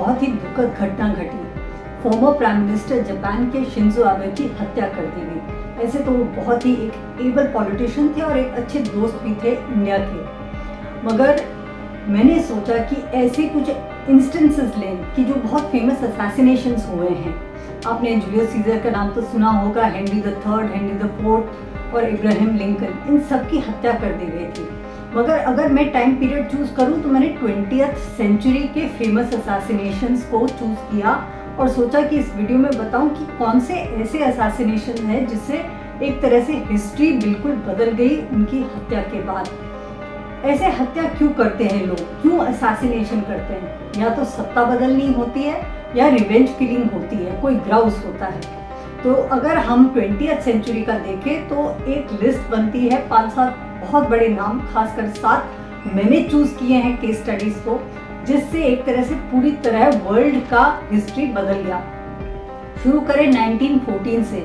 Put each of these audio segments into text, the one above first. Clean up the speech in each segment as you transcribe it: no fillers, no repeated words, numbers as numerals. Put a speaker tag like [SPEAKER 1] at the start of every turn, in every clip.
[SPEAKER 1] बहुत ही दुखद घटना घटी। फॉर्मर प्राइम मिनिस्टर जापान के शिंजो आबे की हत्या कर दी गई। ऐसे तो वो बहुत ही एक एबल पॉलिटिशियन थे और एक अच्छे दोस्त भी थे इंडिया के, मगर मैंने सोचा कि ऐसे कुछ इंस्टेंसेस लें कि जो बहुत फेमस असैसिनेशंस हुए हैं। आपने जूलियस सीजर का नाम तो सुना होगा, Henry the third, Henry the fourth और इब्राहिम लिंकन, इन सब की हत्या कर दी गई थी। मगर अगर मैं टाइम पीरियड चूज करूं तो मैंने 20th सेंचुरी के फेमस असैसिनेशंस को चूज किया और सोचा कि इस वीडियो में बताऊं कि कौन से ऐसे असैसिनेशन हैं जिससे एक तरह से हिस्ट्री बिल्कुल बदल गई उनकी हत्या के बाद। ऐसे हत्या क्यों करते हैं लोग, क्यों असैसिनेशन करते हैं? या तो सत्ता बदलनी होती है या रिवेंज किलिंग होती है, कोई ग्राउस होता है। तो अगर हम 20th सेंचुरी का देखें तो एक लिस्ट बनती है 5-7 बहुत बड़े नाम, खासकर 7 मैंने चूज किए हैं केस स्टडीज को, जिससे एक तरह से पूरी तरह वर्ल्ड का हिस्ट्री बदल गया। शुरू करें 1914 से।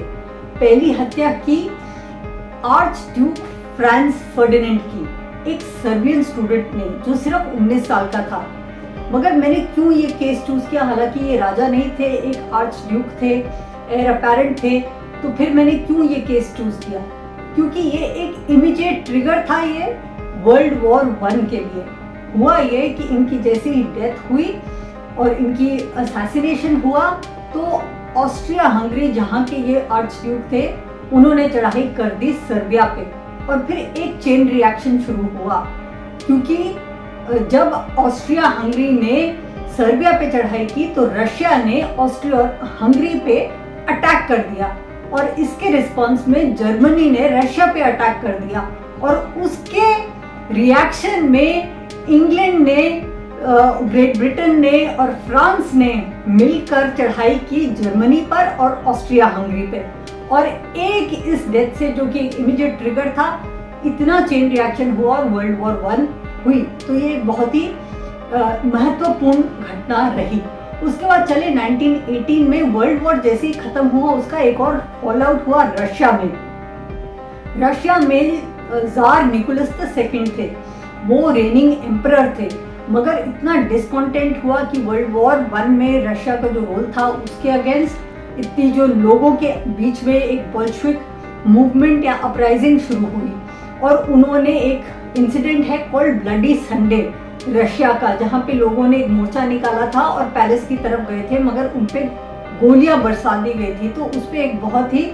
[SPEAKER 1] पहली हत्या की आर्च ड्यूक फ्रांस फर्डिनेंड की, एक सर्बियन स्टूडेंट ने जो सिर्फ 19 साल का था। मगर मैंने क्यों ये केस चूज किया? हालांकि ये राजा नहीं थे, एक आर्च ड्यूक थे, एयर अपैरेंट थे, तो फिर मैंने क्यों ये केस चूज किया? क्योंकि ये एक इमीडिएट ट्रिगर था ये वर्ल्ड वॉर 1 के लिए। हुआ ये कि इनकी जैसे ही डेथ हुई और इनकी असैसिनेशन हुआ तो ऑस्ट्रिया हंगरी, जहाँ के ये आर्च ड्यूक थे, उन्होंने चढ़ाई कर दी सर्बिया पे और फिर एक चेन रिएक्शन शुरू हुआ। क्योंकि जब ऑस्ट्रिया हंगरी ने सर्बिया पे चढ़ाई की तो रशिया ने ऑस्ट्रिया और हंगरी पे अटैक कर दिया और इसके रिस्पॉन्स में जर्मनी ने रशिया पे अटैक कर दिया और उसके रिएक्शन में इंग्लैंड ने, ग्रेट ब्रिटेन ने और फ्रांस ने मिलकर चढ़ाई की जर्मनी पर और ऑस्ट्रिया हंगरी पे। और एक इस डेथ से, जो कि इमीडिएट ट्रिगर था, इतना चेन रिएक्शन हुआ और वर्ल्ड वॉर 1 हुई। तो ये बहुत ही महत्वपूर्ण घटना रही। उसके बाद चले 1918 में, वर्ल्ड वॉर जैसे ही खत्म हुआ उसका एक और फॉल आउट हुआ रशिया में। रशिया में जार निकोलस II थे, वो रेनिंग एम्परर थे, मगर इतना डिस्कॉन्टेंट हुआ कि वर्ल्ड वॉर 1 में रशिया का जो रोल था उसके अगेंस्ट इतनी जो लोगों के बीच में एक बोल्शेविक मूवमेंट या अपराइजिंग शुरू हुई और उन्होंने एक इंसिडेंट है कॉल्ड ब्लडी संडे रशिया का, जहाँ पे लोगों ने एक मोर्चा निकाला था और पैलेस की तरफ गए थे, मगर उन पे गोलियां बरसा दी गई थी। तो उस पे एक बहुत ही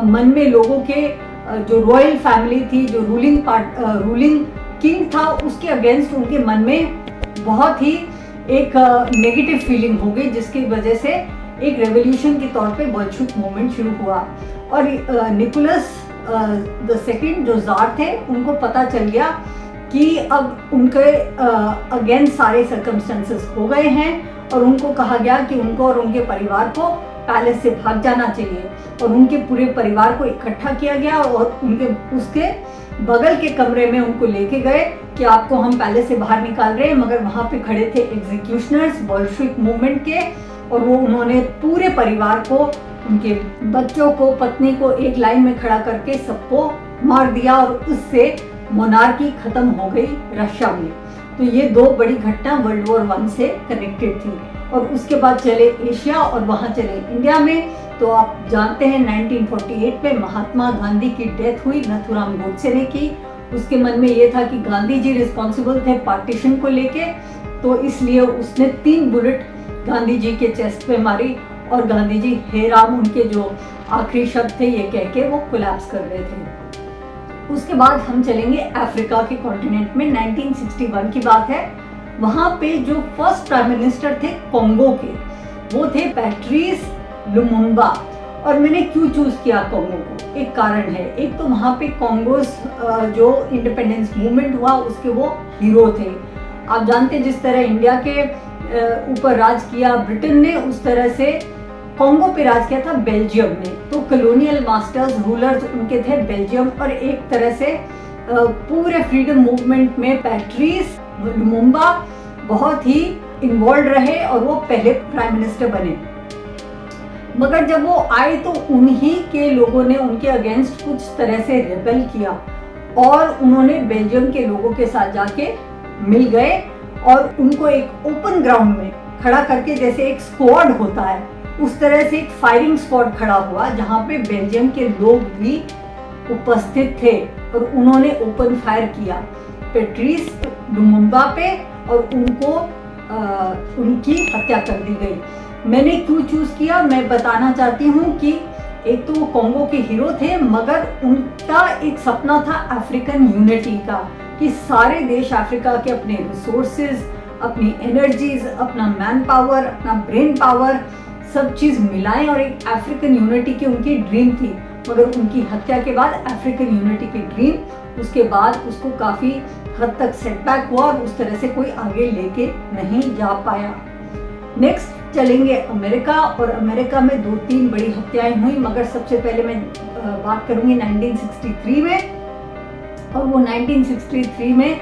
[SPEAKER 1] मन में लोगों के जो रॉयल फैमिली थी, जो रूलिंग किंग था, उसके अगेंस्ट उनके मन में बहुत ही एक नेगेटिव फीलिंग हो गई, जिसकी वजह से एक रेवोल्यूशन के तौर पे बोल्शेविक मूवमेंट शुरू हुआ। और निकोलस II जो जार थे, उनको पता चल गया कि अब उनके अगेंस्ट सारे सर्कमस्टेंसेस हो गए हैं और उनको कहा गया कि उनको और उनके परिवार को पैलेस से भाग जाना चाहिए। और उनके पूरे परिवार को इकट्ठा किया गया और उसके बगल के कमरे में उनको लेके गए कि आपको हम पैलेस से बाहर निकाल रहे हैं। मगर वहाँ पे खड़े थे एग्जीक्यूशनर्स बोल्शेविक मूवमेंट के और वो उन्होंने पूरे परिवार को, उनके बच्चों को, पत्नी को एक लाइन में खड़ा करके सबको मार दिया और उससे मोनार्की खत्म हो गई रशिया में। तो ये 2 बड़ी घटना वर्ल्ड वॉर 1 से कनेक्टेड थी। और उसके बाद चले एशिया और वहाँ चले इंडिया में। तो आप जानते हैं 1948 में महात्मा गांधी की डेथ हुई, नथुराम गोडसे ने की। उसके मन में ये था कि गांधी जी रिस्पॉन्सिबल थे पार्टीशन को लेके, तो इसलिए उसने 3 बुलेट गांधी जी के चेस्ट पे मारी और गांधी जी हे राम, उनके जो आखिरी शब्द थे ये कह के वो कोलैप्स कर रहे थे। उसके बाद हम चलेंगे अफ्रीका के कॉन्टिनेंट में। 1961 की बात है। वहाँ पे जो फर्स्ट प्राइम मिनिस्टर थे कॉन्गो के, वो थे पैट्रिस लुमुम्बा। और मैंने क्यों चूज किया कॉन्गो को? एक कारण है। एक तो वहाँ पे कॉन्गोस जो इंडिपेंडेंस मूवमेंट हुआ उसके वो हीरो थे। आप जानते हैं जिस तरह इंडिया के ऊपर राज किया ब्रिटेन ने, उस तरह से कॉन्गो पे राज किया था बेल्जियम ने। तो कॉलोनियल मास्टर्स, रूलर्स उनके थे बेल्जियम। और एक तरह से पूरे फ्रीडम मूवमेंट में पैट्रिस लुमुम्बा बहुत ही इन्वॉल्व रहे और वो पहले प्राइम मिनिस्टर बने। मगर जब वो आए तो उन्हीं के लोगों ने उनके अगेंस्ट कुछ तरह से रेबल किया और उन्होंने बेल्जियम के लोगों के साथ जाके मिल गए और उनको एक ओपन ग्राउंड में खड़ा करके, जैसे एक स्क्वाड होता है उस तरह से एक फायरिंग स्क्वाड खड़ा हुआ, जहाँ पे बेल्जियम के लोग भी उपस्थित थे और उन्होंने ओपन फायर किया पेट्रीस लुमुम्बा पे और उनकी हत्या कर दी गई। मैंने क्यों चूज किया, मैं बताना चाहती हूँ कि एक तो वो कॉन्गो के हीरो थे, मगर उनका एक सपना था अफ्रीकन यूनिटी का, कि सारे देश अफ्रीका के अपने रिसोर्सेज, अपनी एनर्जीज, अपना मैन पावर, अपना ब्रेन पावर, सब चीज़ मिलाएं और एक अफ्रीकन यूनिटी की उनकी ड्रीम थी। मगर उनकी हत्या के बाद अफ्रीकन यूनिटी की ड्रीम उसके बाद उसको काफ़ी हद तक सेटबैक हुआ और उस तरह से कोई आगे लेके नहीं जा पाया। नेक्स्ट चलेंगे अमेरिका, और अमेरिका में 2-3 बड़ी हत्याएं हुई, मगर सबसे पहले मैं बात करूंगी 1963 में। और वो 1963 में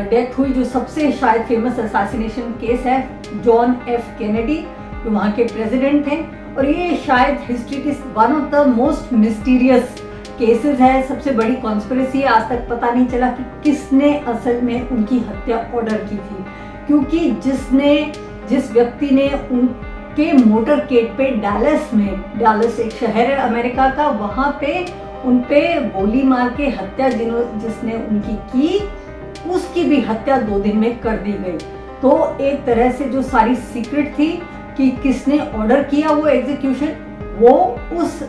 [SPEAKER 1] डेथ हुई जो सबसे शायद फेमस असैसिनेशन केस है, जॉन एफ कैनेडी, जो वहाँ के प्रेसिडेंट थे। और ये शायद हिस्ट्री की one of the most mysterious cases है, सबसे बड़ी कॉन्स्पिरेसी है। आज तक पता नहीं चला कि किसने असल में उनकी हत्या ऑर्डर की थी, क्योंकि जिस व्यक्ति ने उनके मोटरकेड पे डैलस एक शहर है अमेरिका का, वहाँ पे उन पे गोली मार के हत्या जिसने उनकी की, उसकी भी हत्या 2 दिन में कर दी गई। तो एक तरह से जो सारी सीक्रेट थी कि किसने ऑर्डर किया वो एग्जीक्यूशन, वो उस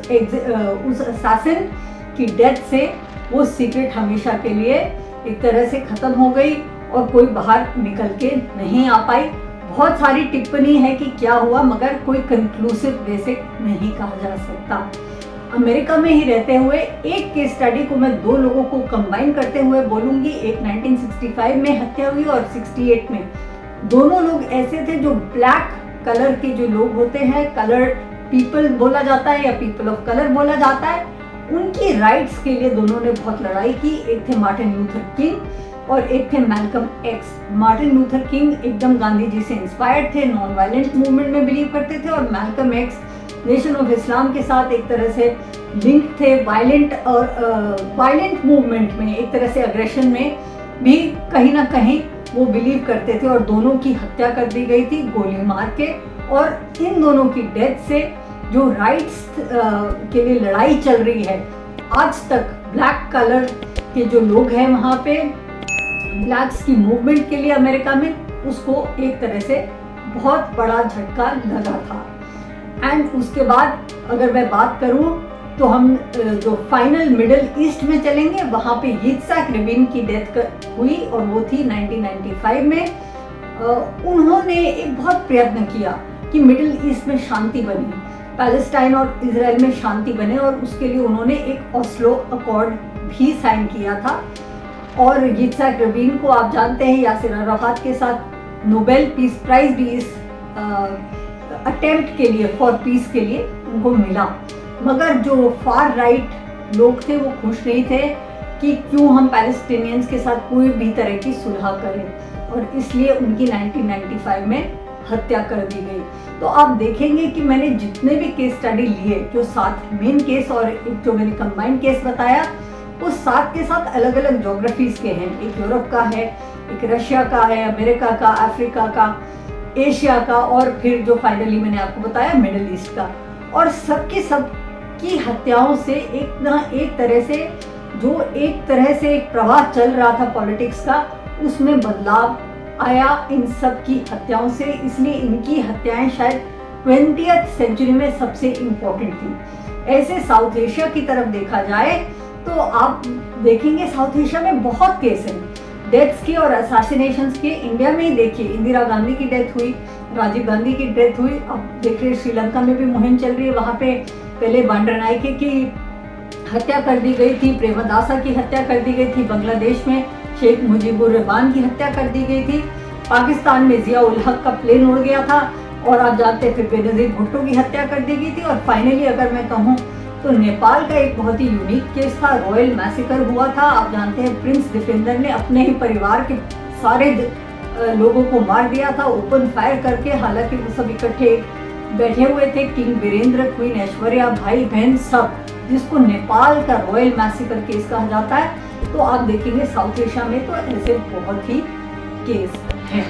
[SPEAKER 1] असैसिन की डेथ से वो सीक्रेट हमेशा के लिए एक तरह से खत्म हो गई और कोई बाहर निकल के नहीं आ पाई। बहुत सारी टिप्पणी है कि क्या हुआ, मगर कोई कंक्लूसिव वे से नहीं कहा जा सकता। अमेरिका में ही रहते हुए एक केस स्टडी को मैं 2 लोगों को कंबाइन करते हुए बोलूंगी। एक 1965 में हत्या हुई और 68 में। दोनों लोग ऐसे थे जो ब्लैक कलर के जो लोग होते हैं, कलर्ड पीपल बोला जाता है या पीपल ऑफ कलर बोला जाता है, उनकी राइट्स के लिए दोनों ने बहुत लड़ाई की। एक थे मार्टिन लूथर किंग और एक थे Malcolm x. Martin Luther king एकदम गांधी जी से इंस्पायर्ड थे, नॉन वायलेंट मूवमेंट में बिलीव करते थे, और Malcolm x nation of Islam के साथ एक तरह से लिंक थे, वायलेंट मूवमेंट में, एक तरह से अग्रेशन में भी कहीं ना कहीं वो बिलीव करते थे। और दोनों की हत्या कर दी गई थी गोली मार के। और इन दोनों की डेथ से जो राइट्स के लिए लड़ाई चल रही है आज तक, ब्लैक कलर के जो लोग हैं वहाँ पे, ब्लैक्स की मूवमेंट के लिए अमेरिका में, उसको एक तरह से बहुत बड़ा झटका लगा था। एंड उसके बाद अगर मैं बात करूँ तो हम जो फाइनल मिडिल ईस्ट में चलेंगे, वहाँ पे यित्साक रबीन की डेथ हुई और वो थी 1995 में। उन्होंने एक बहुत प्रयत्न किया कि मिडिल ईस्ट में शांति बने, पैलेस्टाइन और इजराइल में शांति बने, और उसके लिए उन्होंने एक ओस्लो अकॉर्ड भी साइन किया था। और यित्साक रबीन को आप जानते हैं यासिर अराफात के साथ नोबेल पीस प्राइज भी इस अटेम्प्ट के लिए, फॉर पीस के लिए उनको मिला। मगर जो फार राइट लोग थे वो खुश नहीं थे कि क्यों हम पैलेस्टीनियंस के साथ कोई भी तरह की सुलह करें, और इसलिए उनकी 1995 में हत्या कर दी गई। तो आप देखेंगे कि मैंने जितने भी केस स्टडी लिए, जो 7 मेन केस और एक जो मैंने कंबाइंड केस बताया, वो 7 के साथ अलग अलग ज्योग्राफीज के हैं। एक यूरोप का है, एक रशिया का है, अमेरिका का, अफ्रीका का, एशिया का, और फिर जो फाइनली मैंने आपको बताया मिडिल ईस्ट का। और सबकी हत्याओं से एक तरह से एक प्रवाह चल रहा था पॉलिटिक्स का, उसमें बदलाव आया इन सब की हत्याओं से। इसलिए इनकी हत्याएं शायद 20th सेंचुरी में सबसे इम्पोर्टेंट थी। ऐसे साउथ एशिया की तरफ देखा जाए तो आप देखेंगे साउथ एशिया में बहुत केस हैं डेथ्स के और असैसिनेशंस के। इंडिया में ही देखिए, इंदिरा गांधी की डेथ हुई, राजीव गांधी की डेथ हुई, अब देखिए श्रीलंका में भी मुहिम चल रही है, वहाँ पे पहले बांडरनायके की हत्या कर दी गई थी, प्रेमदासा की हत्या कर दी गई थी, बांग्लादेश में शेख मुजीबुर रहमान की हत्या कर दी गई थी, पाकिस्तान में जिया उल हक का प्लेन उड़ गया था, और आप जानते हैं फिर बेनज़ीर भुट्टो की हत्या कर दी गई थी। और फाइनली अगर मैं कहूँ तो नेपाल का एक बहुत ही यूनिक केस था, रॉयल मैसेकर हुआ था। आप जानते हैं प्रिंस दिपेंद्र ने अपने ही परिवार के सारे लोगों को मार दिया था ओपन फायर करके, हालांकि वो सब इकट्ठे बैठे हुए थे, किंग वीरेंद्र, क्वीन ऐश्वर्या, भाई बहन सब, जिसको नेपाल का रॉयल मैसेकर केस कहा जाता है। तो आप देखेंगे साउथ एशिया में तो ऐसे बहुत ही केस हैं।